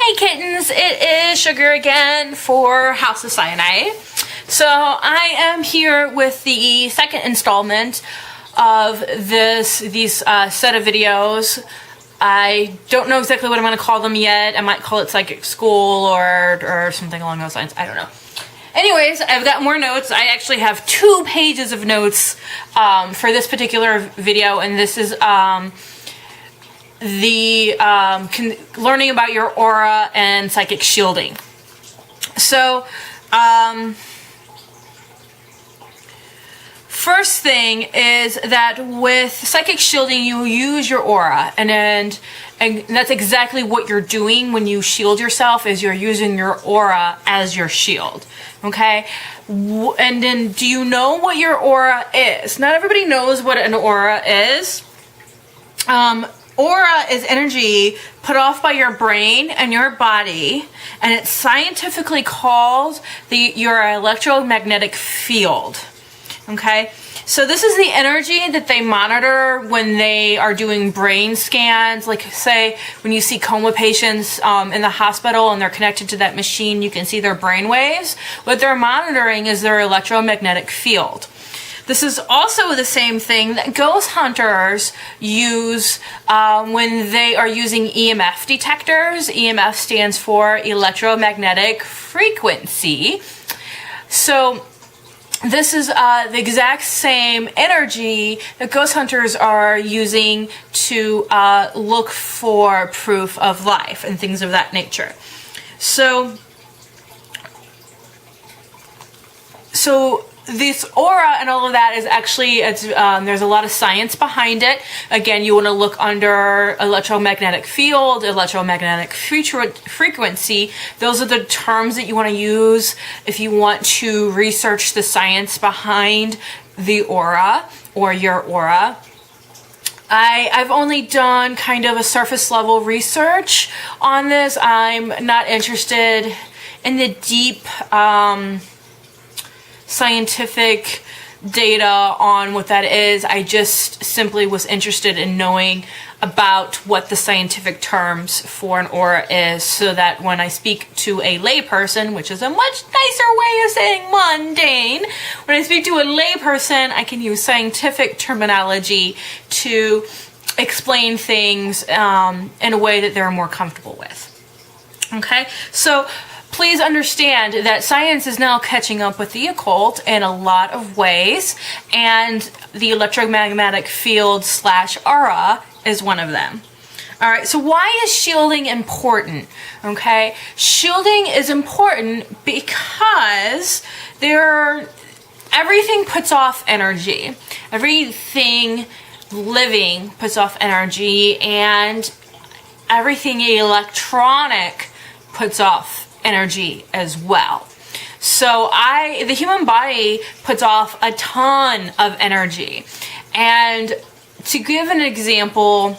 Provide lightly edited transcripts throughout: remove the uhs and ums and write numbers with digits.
Hey kittens, it is Sugar again for House of Cyanide. So I am here with the second installment of these set of videos. I don't know exactly what I'm going to call them yet. I might call it Psychic School or something along those lines. I don't know. Anyways, I've got more notes. I actually have 2 pages of notes for this particular video, and this is learning about your aura and psychic shielding. So, first thing is that with psychic shielding, you use your aura, and that's exactly what you're doing when you shield yourself, is you're using your aura as your shield. Okay? And then, do you know what your aura is? Not everybody knows what an aura is. Aura is energy put off by your brain and your body, and it's scientifically called your electromagnetic field. Okay? So this is the energy that they monitor when they are doing brain scans. Like, say, when you see coma patients in the hospital and they're connected to that machine, you can see their brain waves. What they're monitoring is their electromagnetic field. This is also the same thing that ghost hunters use when they are using EMF detectors. EMF stands for electromagnetic frequency. So this is the exact same energy that ghost hunters are using to look for proof of life and things of that nature. So this aura and all of that is actually, there's a lot of science behind it. Again, you want to look under electromagnetic field, electromagnetic frequency. Those are the terms that you want to use if you want to research the science behind the aura or your aura. I've only done kind of a surface level research on this. I'm not interested in the deep scientific data on what that is. I just simply was interested in knowing about what the scientific terms for an aura is, so that when I speak to a layperson, which is a much nicer way of saying mundane, when I speak to a layperson, I can use scientific terminology to explain things in a way that they're more comfortable with. Okay, so please understand that science is now catching up with the occult in a lot of ways, and the electromagnetic field / aura is one of them. All right, so why is shielding important? Okay, shielding is important because everything puts off energy. Everything living puts off energy, and everything electronic puts off energy as well. So the human body puts off a ton of energy. And to give an example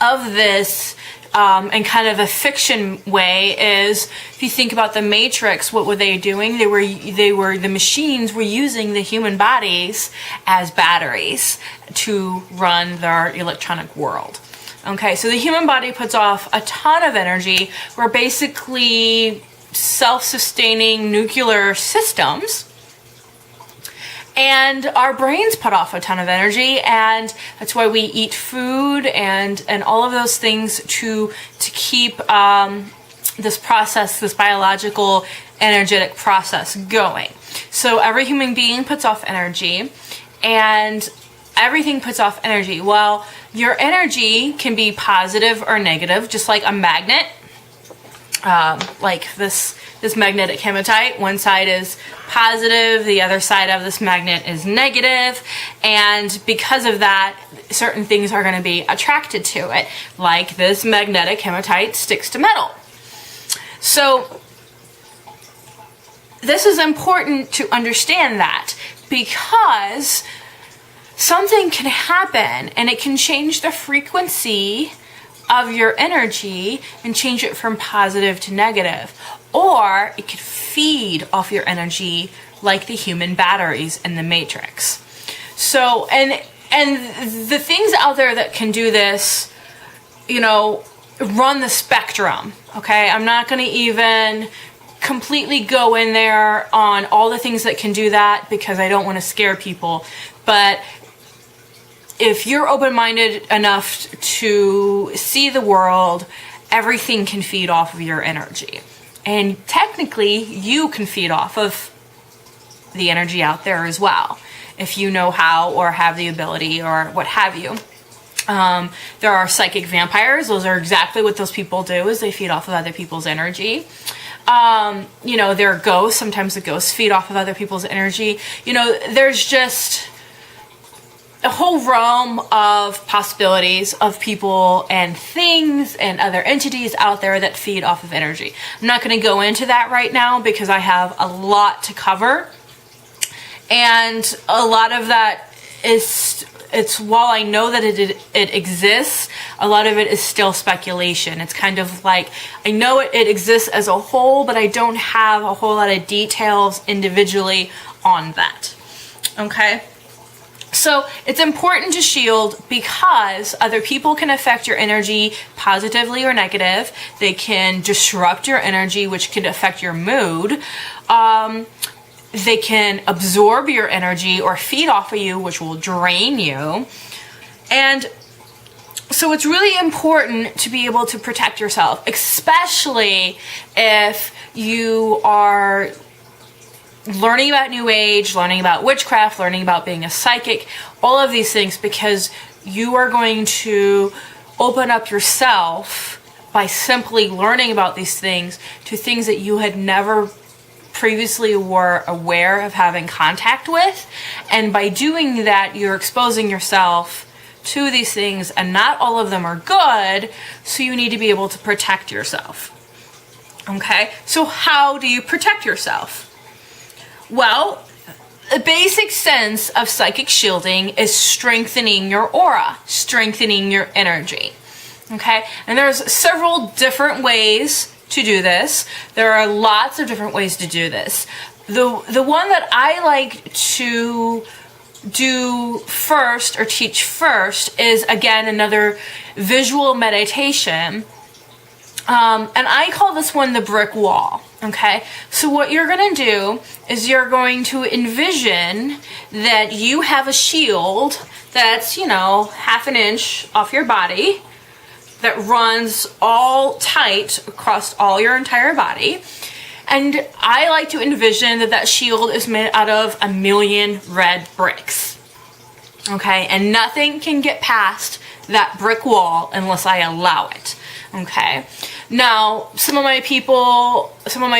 of this in kind of a fiction way is, if you think about the Matrix, what were they doing? The machines were using the human bodies as batteries to run their electronic world. Okay, so the human body puts off a ton of energy. We're basically self-sustaining nuclear systems. And our brains put off a ton of energy, and that's why we eat food and all of those things to keep this process, this biological energetic process going. So every human being puts off energy, and everything puts off energy. Well, your energy can be positive or negative, just like a magnet. Like this magnetic hematite, one side is positive, the other side of this magnet is negative, and because of that, certain things are going to be attracted to it, like this magnetic hematite sticks to metal. So this is important to understand that, because something can happen and it can change the frequency of your energy and change it from positive to negative, or it could feed off your energy like the human batteries in the Matrix. So, and the things out there that can do this, you know, run the spectrum, okay? I'm not going to even completely go in there on all the things that can do that because I don't want to scare people. But if you're open-minded enough to see the world, everything can feed off of your energy. And technically, you can feed off of the energy out there as well, if you know how or have the ability or what have you. There are psychic vampires. Those are exactly what those people do, is they feed off of other people's energy. You know, there are ghosts. Sometimes the ghosts feed off of other people's energy. You know, there's just a whole realm of possibilities of people and things and other entities out there that feed off of energy. I'm not going to go into that right now because I have a lot to cover. And a lot of that is, while I know that it exists, a lot of it is still speculation. It's kind of like, I know it exists as a whole, but I don't have a whole lot of details individually on that. Okay? So it's important to shield because other people can affect your energy positively or negative. They can disrupt your energy, which could affect your mood. They can absorb your energy or feed off of you, which will drain you. And so it's really important to be able to protect yourself, especially if you are learning about New Age, learning about witchcraft, learning about being a psychic, all of these things, because you are going to open up yourself by simply learning about these things to things that you had never previously were aware of having contact with. And by doing that, you're exposing yourself to these things, and not all of them are good, so you need to be able to protect yourself. Okay, so how do you protect yourself? Well, the basic sense of psychic shielding is strengthening your aura, strengthening your energy. Okay, and there's several different ways to do this. There are lots of different ways to do this. The one that I like to do first or teach first is, again, another visual meditation. And I call this one the brick wall. Okay, so what you're going to do is you're going to envision that you have a shield that's, you know, 1/2 inch off your body that runs all tight across all your entire body. And I like to envision that shield is made out of 1,000,000 red bricks. Okay, and nothing can get past that brick wall unless I allow it. Okay, now some of my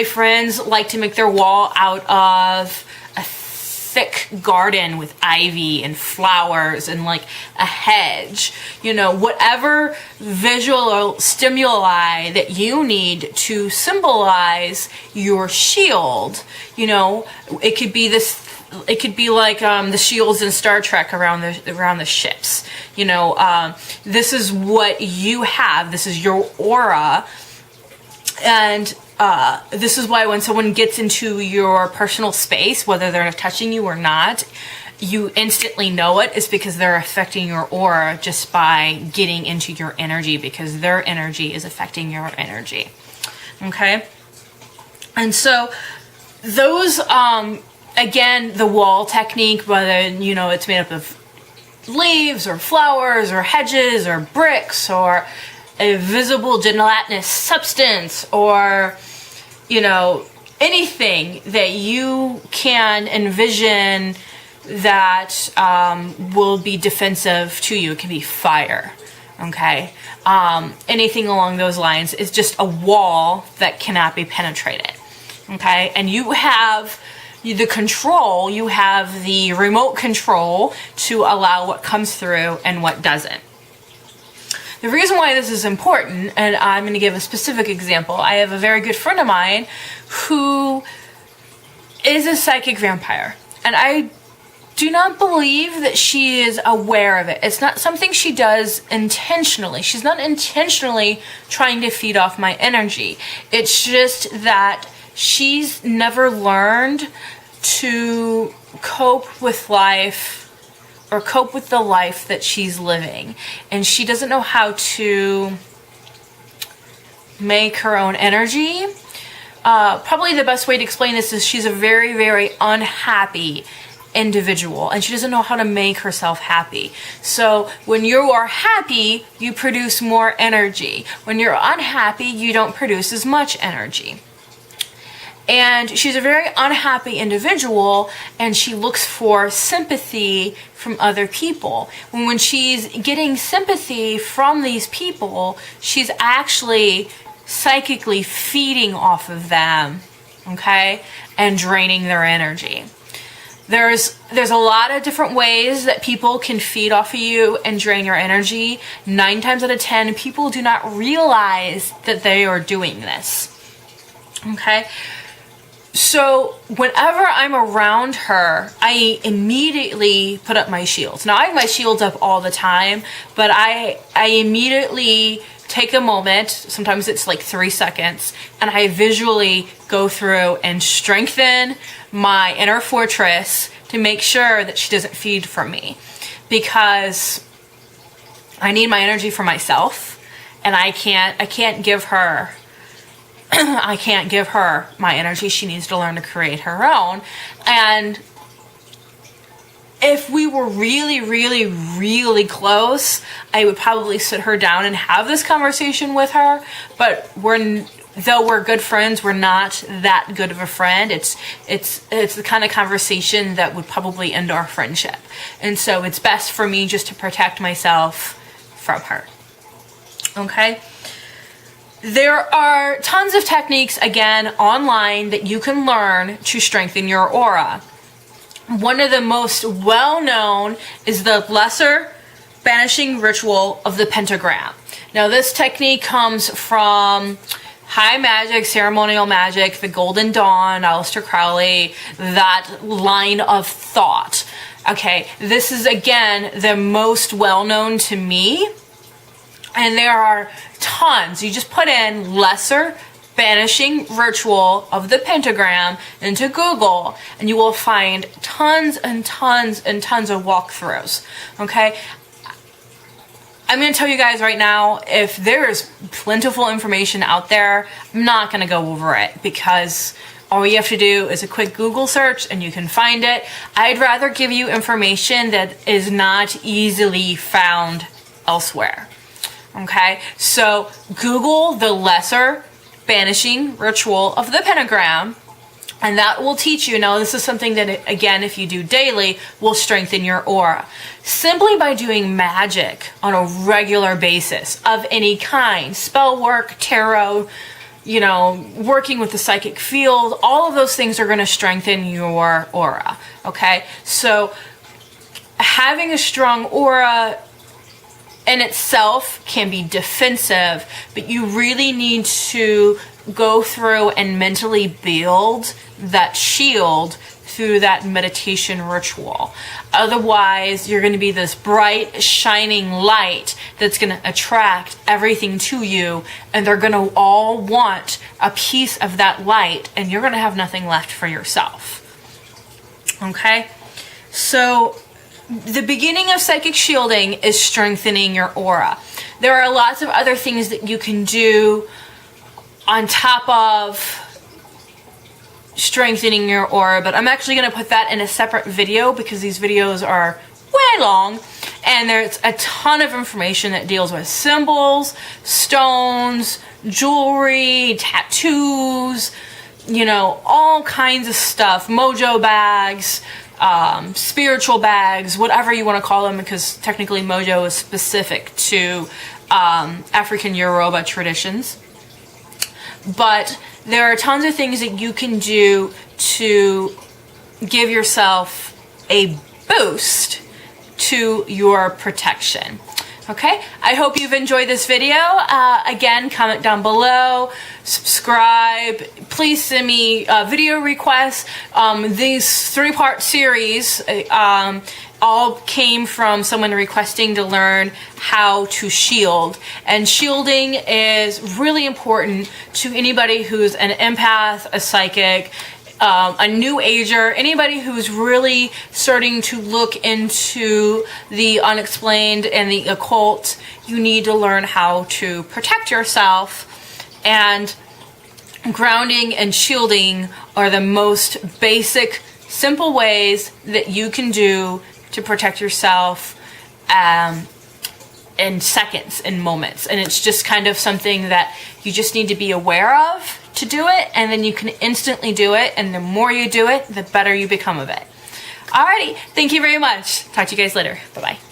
friends like to make their wall out of a thick garden with ivy and flowers and like a hedge. You know, whatever visual stimuli that you need to symbolize your shield. You know, it could be this. It could be like the shields in Star Trek around the ships. You know, this is what you have. This is your aura, and this is why when someone gets into your personal space, whether they're touching you or not, you instantly know it. It's because they're affecting your aura just by getting into your energy, because their energy is affecting your energy. Okay, and so those. Again, the wall technique, whether, you know, it's made up of leaves or flowers or hedges or bricks or a visible gelatinous substance, or, you know, anything that you can envision that will be defensive to you. It can be fire, okay? Anything along those lines is just a wall that cannot be penetrated, okay? And you have the control, you have the remote control to allow what comes through and what doesn't. The reason why this is important, and I'm going to give a specific example. I have a very good friend of mine who is a psychic vampire, and I do not believe that she is aware of it. It's not something she does intentionally. She's not intentionally trying to feed off my energy. It's just that she's never learned to cope with life or cope with the life that she's living. And she doesn't know how to make her own energy. Probably the best way to explain this is she's a very, very unhappy individual, and she doesn't know how to make herself happy. So when you are happy, you produce more energy. When you're unhappy, you don't produce as much energy. And she's a very unhappy individual, and she looks for sympathy from other people. When she's getting sympathy from these people, she's actually psychically feeding off of them, okay, and draining their energy. There's a lot of different ways that people can feed off of you and drain your energy. 9 times out of 10, people do not realize that they are doing this, okay? So whenever I'm around her, I immediately put up my shields. Now I have my shields up all the time, but I immediately take a moment, sometimes it's like 3 seconds, and I visually go through and strengthen my inner fortress to make sure that she doesn't feed from me, because I need my energy for myself, and I can't give her I can't give her my energy. She needs to learn to create her own. And if we were really, really, really close, I would probably sit her down and have this conversation with her. But though we're good friends, we're not that good of a friend. It's the kind of conversation that would probably end our friendship. And so it's best for me just to protect myself from her. Okay? There are tons of techniques, again, online that you can learn to strengthen your aura. One of the most well-known is the Lesser Banishing Ritual of the Pentagram. Now, this technique comes from High Magic, Ceremonial Magic, the Golden Dawn, Aleister Crowley, that line of thought. Okay, this is, again, the most well-known to me. And there are tons. You just put in Lesser Banishing Ritual of the Pentagram into Google, and you will find tons and tons and tons of walkthroughs. Okay? I'm going to tell you guys right now, if there is plentiful information out there, I'm not going to go over it, because all you have to do is a quick Google search and you can find it. I'd rather give you information that is not easily found elsewhere. Okay, so Google the Lesser Banishing Ritual of the Pentagram, and that will teach you. Now, this is something that, again, if you do daily, will strengthen your aura. Simply by doing magic on a regular basis of any kind, spell work, tarot, working with the psychic field, all of those things are going to strengthen your aura. Okay, so having a strong aura in itself can be defensive, but you really need to go through and mentally build that shield through that meditation ritual. Otherwise, you're going to be this bright, shining light that's going to attract everything to you, and they're going to all want a piece of that light, and you're going to have nothing left for yourself. Okay? So the beginning of psychic shielding is strengthening your aura. There are lots of other things that you can do on top of strengthening your aura, but I'm actually going to put that in a separate video because these videos are way long, and there's a ton of information that deals with symbols, stones, jewelry, tattoos, all kinds of stuff, mojo bags, spiritual bags, whatever you want to call them, because technically mojo is specific to African Yoruba traditions. But there are tons of things that you can do to give yourself a boost to your protection. Okay, I hope you've enjoyed this video. Again, comment down below, subscribe. Please send me video requests. These 3-part series all came from someone requesting to learn how to shield. And shielding is really important to anybody who's an empath, a psychic, a new ager, anybody who's really starting to look into the unexplained and the occult. You need to learn how to protect yourself And grounding and shielding are the most basic, simple ways that you can do to protect yourself in seconds, in moments. And it's just kind of something that you just need to be aware of to do it, and then you can instantly do it, and the more you do it, the better you become of it. Alrighty, thank you very much. Talk to you guys later. Bye-bye.